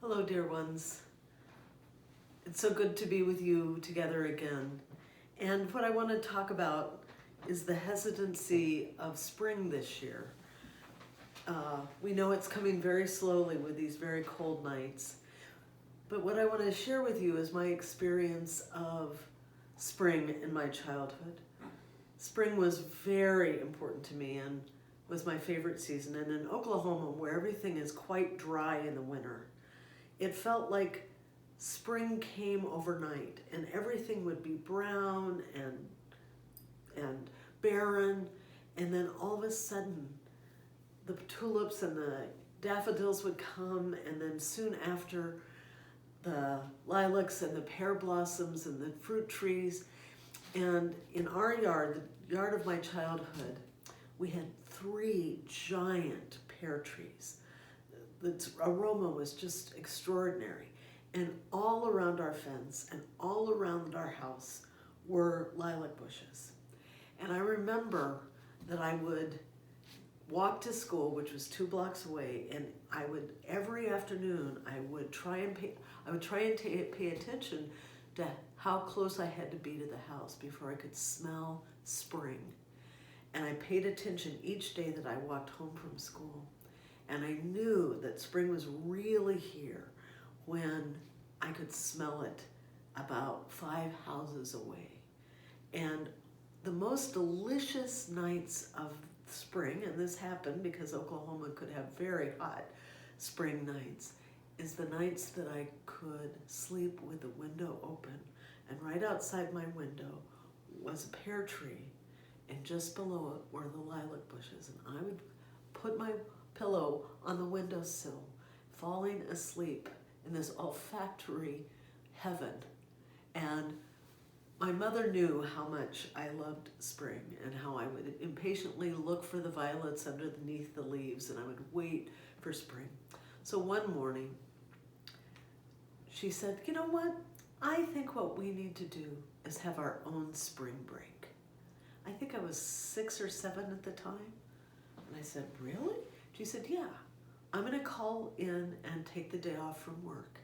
Hello, dear ones. It's so good to be with you together again. And what I want to talk about is the hesitancy of spring this year. We know it's coming very slowly with these very cold nights. But what I want to share with you is my experience of spring in my childhood. Spring was very important to me and was my favorite season. And in Oklahoma, where everything is quite dry in the winter, it felt like spring came overnight and everything would be brown and barren, and then all of a sudden the tulips and the daffodils would come, and then soon after the lilacs and the pear blossoms and the fruit trees. And in our yard, the yard of my childhood, we had 3 giant pear trees. The aroma was just extraordinary. And all around our fence and all around our house were lilac bushes. And I remember that I would walk to school, which was 2 blocks away, and I would, every afternoon, I would try and pay attention to how close I had to be to the house before I could smell spring. And I paid attention each day that I walked home from school. And I knew that spring was really here when I could smell it about 5 houses away. And the most delicious nights of spring, and this happened because Oklahoma could have very hot spring nights, is the nights that I could sleep with the window open. And right outside my window was a pear tree, and just below it were the lilac bushes. And I would put my pillow on the windowsill, falling asleep in this olfactory heaven. And my mother knew how much I loved spring and how I would impatiently look for the violets underneath the leaves, and I would wait for spring. So one morning, she said, "You know what? I think what we need to do is have our own spring break." I think I was 6 or 7 at the time. And I said, "Really?" She said, "Yeah, I'm going to call in and take the day off from work,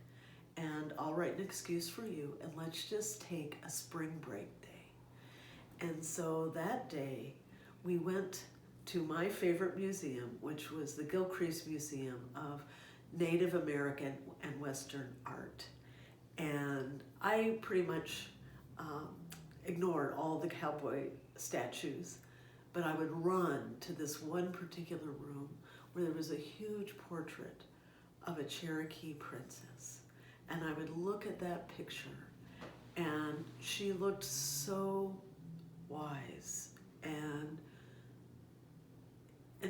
and I'll write an excuse for you, and let's just take a spring break day." And so that day, we went to my favorite museum, which was the Gilcrease Museum of Native American and Western art. And I pretty much ignored all the cowboy statues, but I would run to this one particular room where there was a huge portrait of a Cherokee princess. And I would look at that picture, and she looked so wise, and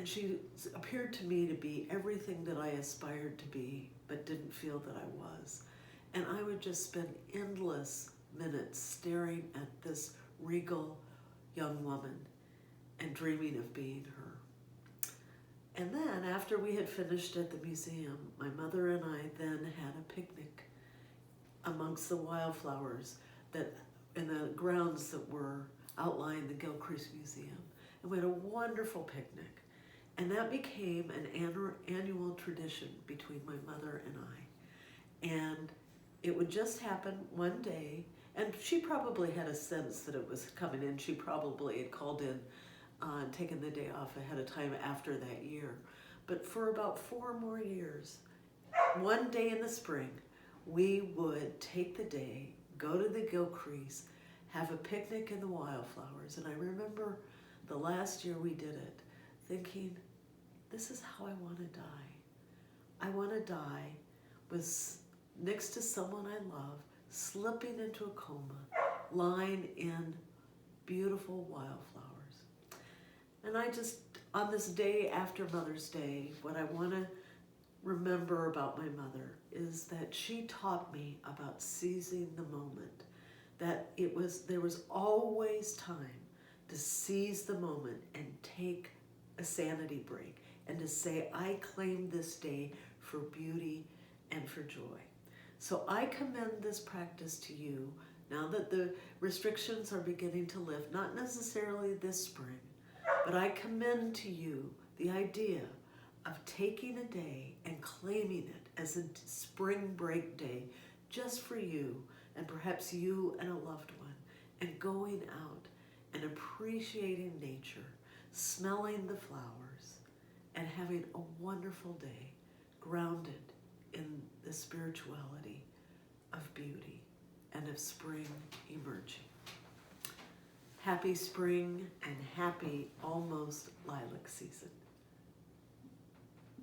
she appeared to me to be everything that I aspired to be, but didn't feel that I was. And I would just spend endless minutes staring at this regal young woman and dreaming of being her. And then after we had finished at the museum, my mother and I then had a picnic amongst the wildflowers that in the grounds that were outlying the Gilcrease Museum. And we had a wonderful picnic. And that became an annual tradition between my mother and I. And it would just happen one day, and she probably had a sense that it was coming in. She probably had called in and taken the day off ahead of time after that year. But for about 4 more years, one day in the spring, we would take the day, go to the Gilcrease, have a picnic in the wildflowers. And I remember the last year we did it, thinking, this is how I want to die. I want to die with next to someone I love, slipping into a coma, lying in beautiful wildflowers. And I just, on this day after Mother's Day, what I want to remember about my mother is that she taught me about seizing the moment, that there was always time to seize the moment and take a sanity break and to say, I claim this day for beauty and for joy. So I commend this practice to you now that the restrictions are beginning to lift, not necessarily this spring, but I commend to you the idea of taking a day and claiming it as a spring break day just for you, and perhaps you and a loved one, and going out and appreciating nature, smelling the flowers, and having a wonderful day grounded in the spirituality of beauty and of spring emerging. Happy spring and happy almost lilac season.